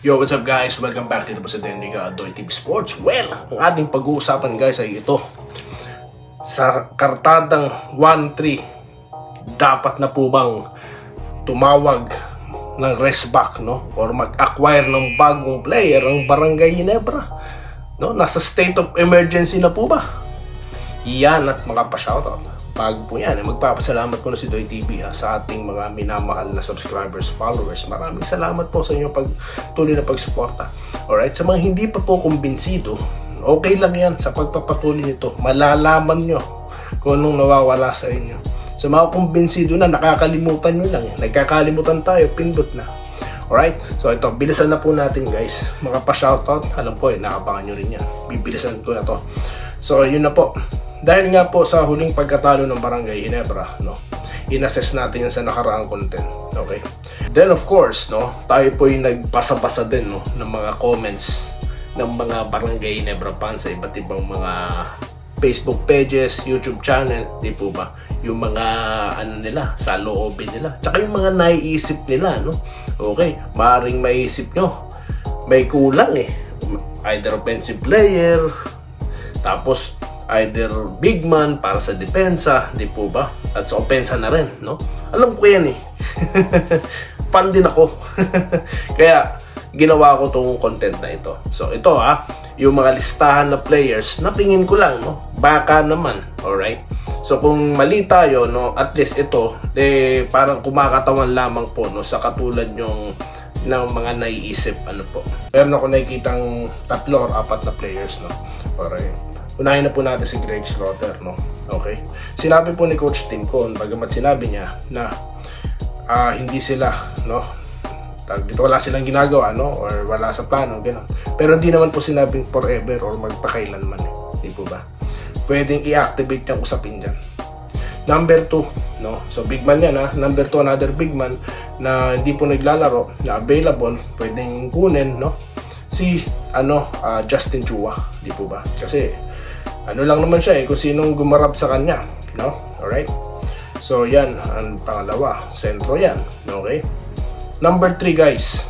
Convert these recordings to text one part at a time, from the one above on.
Yo, what's up guys? Welcome back dito po sa Denriga Adoy TV Sports. Well, ang ating pag-uusapan guys ay ito. Sa kartadang 1-3, dapat na po bang tumawag ng rest back, no? Or mag-acquire ng bagong player ang Barangay Ginebra? No? Nasa state of emergency na po ba? Yan at mga pa-shoutout. Bago po yan, magpapasalamat ko na si Doy TV sa ating mga minamahal na subscribers, followers. Maraming salamat po sa inyo tuloy na pagsuporta. Alright, sa mga hindi pa po kumbinsido, okay lang yan sa pagpapatuloy nito. Malalaman nyo kung anong nawawala sa inyo. Sa mga kumbinsido na, nakakalimutan nyo lang. Nagkakalimutan tayo, pindot na. Alright, so ito, bilisan na po natin guys. Mga pa-shoutout, alam po nakabangan nyo rin yan. Bibilisan ko na to. So, yun na po. Dahil nga po sa huling pagkatalo ng Barangay Ginebra, no, in-assess natin yan sa nakaraang content. Okay? Then of course, no, tayo po yung nagpasa-pasa din, no, ng mga comments ng mga Barangay Ginebra fans sa iba't ibang mga Facebook pages, YouTube channel, di po ba? Yung mga ano nila, sa loobin nila. Tsaka yung mga naiisip nila, no? Okay, maaaring maiisip nyo, may kulang eh. Either offensive player, tapos either big man para sa depensa, di po ba? At sa opensa na rin, no? Alam ko yan eh. Fan din ako. Kaya ginawa ko tong content na ito. So ito yung mga listahan na players na tingin ko lang, no? Baka naman, alright? So kung mali tayo, no, at least ito parang kumakatawan lamang po, no, sa katulad yung ng mga naiisip, ano po. Meron ako nakikitang 3 or 4 na players, no? Alright. Unahin na po natin si Greg Slaughter, no? Okay. Sinabi po ni Coach Tincon, bagamat sinabi niya na hindi sila, no? Dito wala silang ginagawa, no? Or wala sa plano, gano'n. Pero hindi naman po sinabing forever or magpakailanman, eh. Di po ba? Pwedeng i-activate yung usapin dyan. Number 2, no? So big man yan, ha? Number 2, another big man na hindi po naglalaro, na available, pwedeng kunin, no? Si Justin Chua, di po ba? Kasi ano lang naman siya kung sinong gumarap sa kanya, no? Alright? So yan, ang pangalawa, sentro yan, okay? Number 3 guys,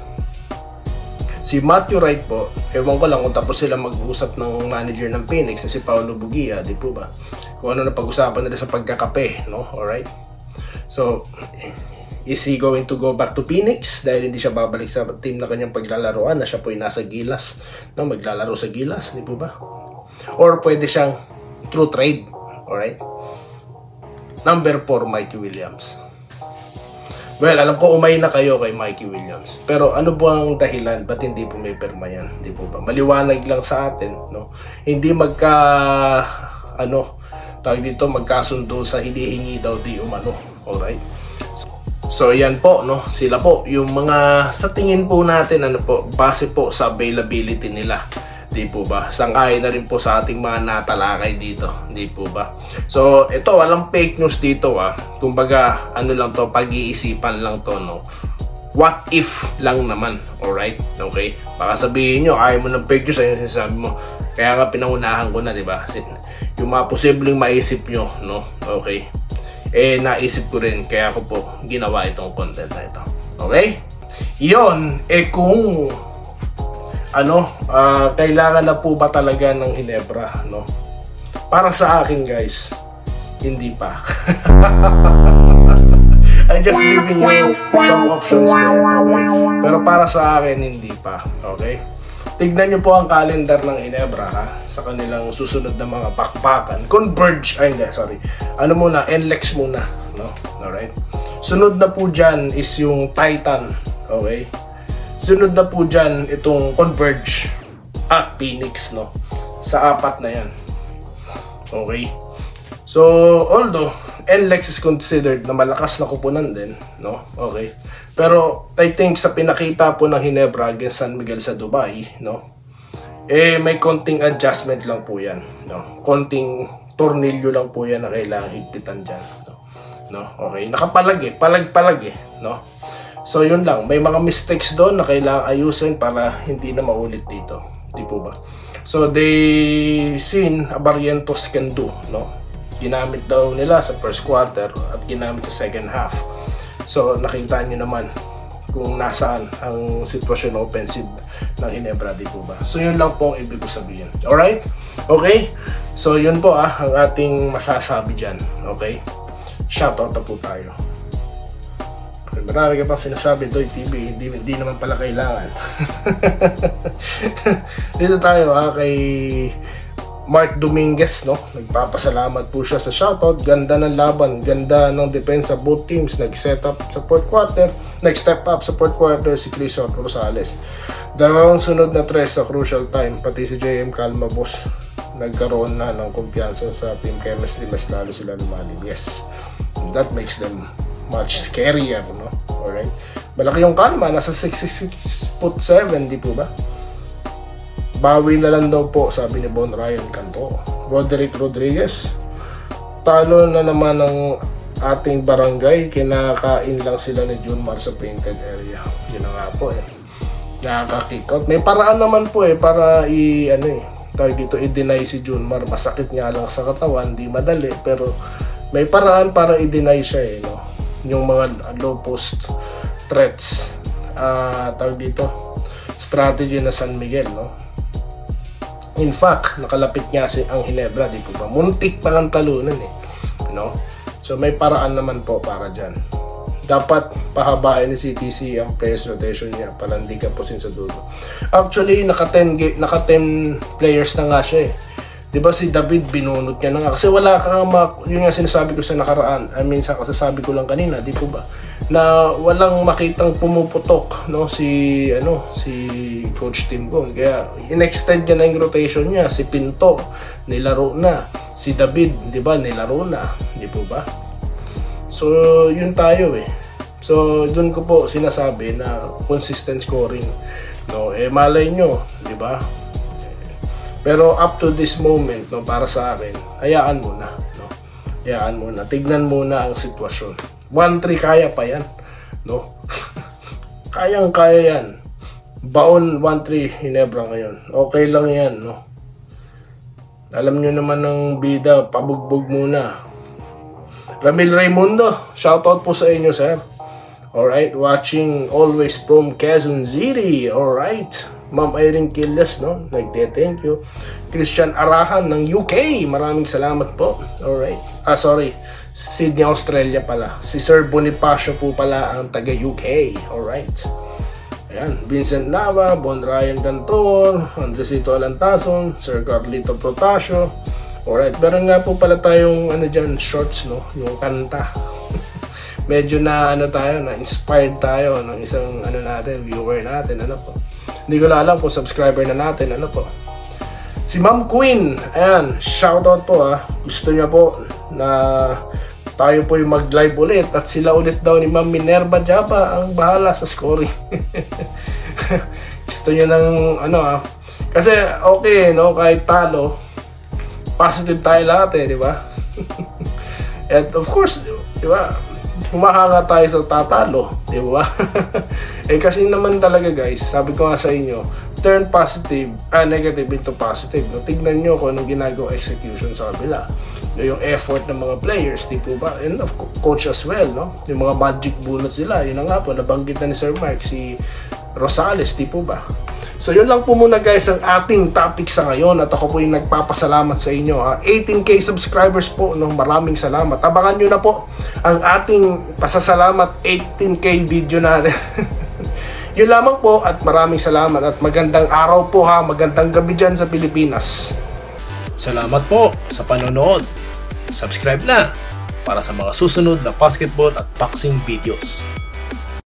si Matthew Wright po. Ewan ko lang kung tapos sila mag-usap ng manager ng Phoenix na si Paolo Bugia, di po ba? Kung ano na pag-usapan nila sa pagkakape, no? Alright? So is he going to go back to Phoenix dahil hindi siya babalik sa team na kanyang paglalaroan, na siya po ay nasa Gilas, no? Maglalaro sa Gilas, di po ba? Or pwede siyang true trade, alright? Number 4, Mikey Williams. Well, alam ko umay na kayo kay Mikey Williams, pero ano po ang dahilan ba't hindi po may perma yan, di po ba? Maliwanag lang sa atin, no? Hindi magkasundo sa hinihingi daw di umano, alright? So yan po, no, sila po yung mga sa tingin po natin, ano po, base po sa availability nila, di po ba? Sangkay na rin po sa ating mga natalakay dito, di po ba? So ito, walang fake news dito, kumbaga ano lang to, pag-iisipan lang to, no? What if lang naman, alright? Okay, baka sabihin nyo ayaw mo ng fake news, ayun sinasabi mo, kaya nga pinangunahan ko na, di ba? Yung mga posibleng maisip nyo, no? Okay, naisip ko rin, kaya ako po ginawa itong content na ito. Okay? Yon, kung kailangan na po ba talaga ng Ginebra, no? Para sa akin guys, hindi pa. I'm just giving you some options there, okay? Pero para sa akin, hindi pa. Okay? Tignan nyo po ang calendar ng Ginebra, sa kanilang susunod na mga pakpakan. Converge, NLEX muna, no? Alright? Sunod na po dyan is yung Titan, okay? Sunod na po dyan itong Converge at Phoenix, no? Sa 4 na yan. Okay? So, although NLEX is considered na malakas na kupunan din, no? Okay? Pero I think sa pinakita po ng Ginebra against San Miguel sa Dubai, no? May konting adjustment lang po yan, no? Konting tornilyo lang po yan na kailangan higpitan dyan, no? Okay? Nakapalag palag-palag no? So yun lang, may mga mistakes doon na kailangan ayusin para hindi na maulit dito, di po ba? So they seen Barrientos can do, no? Ginamit daw nila sa first quarter at ginamit sa second half. So nakita niyo naman kung nasaan ang sitwasyon offensive ng Ginebra, di po ba? So yun lang po ang ibig ko sabihin. Alright? Okay? So yun po ang ating masasabi dyan. Okay? Shoutout na po tayo. Okay, marami ka pang sinasabi, Doy TV, hindi naman pala kailangan. Dito tayo kay Mark Dominguez, no? Nagpapasalamat po siya sa shoutout. Ganda ng laban, ganda ng depensa both teams. Nag-set up sa fourth quarter, nag-step up sa fourth quarter si Chris Rosales. Dalawang sunod na tres sa crucial time, pati si JM Calma boss nagkaroon na ng kumpiyansa sa team chemistry, mas lalo sila lumalim. Yes, that makes them much scarier, no? Alright, malaki yung Calma, nasa 6'7", di po ba? Bawi na lang daw po, sabi ni Bon Ryan Canto. Roderick Rodriguez, talo na naman ng ating barangay, kinakain lang sila ni Junmar sa painted area. Yun na nga po nakaka-kick out. May paraan naman po para tawag dito, i-deny si Junmar. Masakit nga lang sa katawan, di madali, pero may paraan para i-deny siya no? Yung mga low post threats, tawag dito, strategy na San Miguel, no? In fact, nakalapit nga ang Ginebra, di po ba? Muntik pa lang talunan no? So may paraan naman po para dyan. Dapat pahabain ni CTC ang players rotation niya, palandigan po sa dulo. Actually, naka 10 players na nga siya Di ba si David binunot niya na nga kasi wala kang yun nga sinasabi ko sa nakaraan. I mean, sa kasasabi ko lang kanina, di po ba? Na walang makitang pumuputok, no, si Coach Tim Gon. Kaya in-extend niya na yung rotation niya. Si Pinto nilaro na, si David, di ba, nilaro na, di po ba? So yun tayo So doon ko po sinasabi na consistent scoring, no, malay nyo, di ba? Pero up to this moment, no, para sa akin, hayaan muna, no? Hayaan muna, tignan muna ang sitwasyon. 1-3 kaya pa yan, no? Kayang-kaya yan. Baon 1-3 Ginebra ngayon. Okay lang yan, no? Alam nyo naman ng bida, pabugbog muna. Ramil Raimundo, shoutout po sa inyo, sir. Alright, watching always from Quezon City. Alright. Ma'am Irene Quillas, no? Nagte-thank you. Christian Arahan ng UK. Maraming salamat po. Alright. Sorry. Sydney, Australia pala. Si Sir Bonifacio po pala ang taga-UK. Alright. Ayan. Vincent Nava, Bon Ryan Cantor, Andresito Alantason, Sir Carlito Protasio. Alright. Pero nga po pala tayong dyan, shorts, no? Yung kanta. Medyo na na-inspired tayo ng isang natin, viewer natin, po. Hindi ko na alam kung subscriber na natin, po. Si Ma'am Queen, ayan, shoutout po Gusto niya po na tayo po yung mag-live ulit at sila ulit daw ni Ma'am Minerva Japa ang bahala sa scoring. Gusto niya ng kasi okay, no, kahit talo, positive tayo lahat di ba? And of course, di ba? Humahanga tayo sa tatalo, di ba? Kasi naman talaga guys, sabi ko nga sa inyo, turn negative into positive. No? Tignan nyo kung anong ginagawa execution sa kabila. Yung effort ng mga players, di po ba? And of coach as well, no? Yung mga magic bunot sila, yun na nga po, nabanggit na ni Sir Mark, si Rosales, di po ba? So yun lang po muna guys ang ating topic sa ngayon at ako po yung nagpapasalamat sa inyo 18k subscribers po, no? Maraming salamat. Abangan nyo na po ang ating pasasalamat 18k video natin. Yun lamang po at maraming salamat at magandang araw po magandang gabi dyan sa Pilipinas. Salamat po sa panonood. Subscribe na para sa mga susunod na basketball at boxing videos.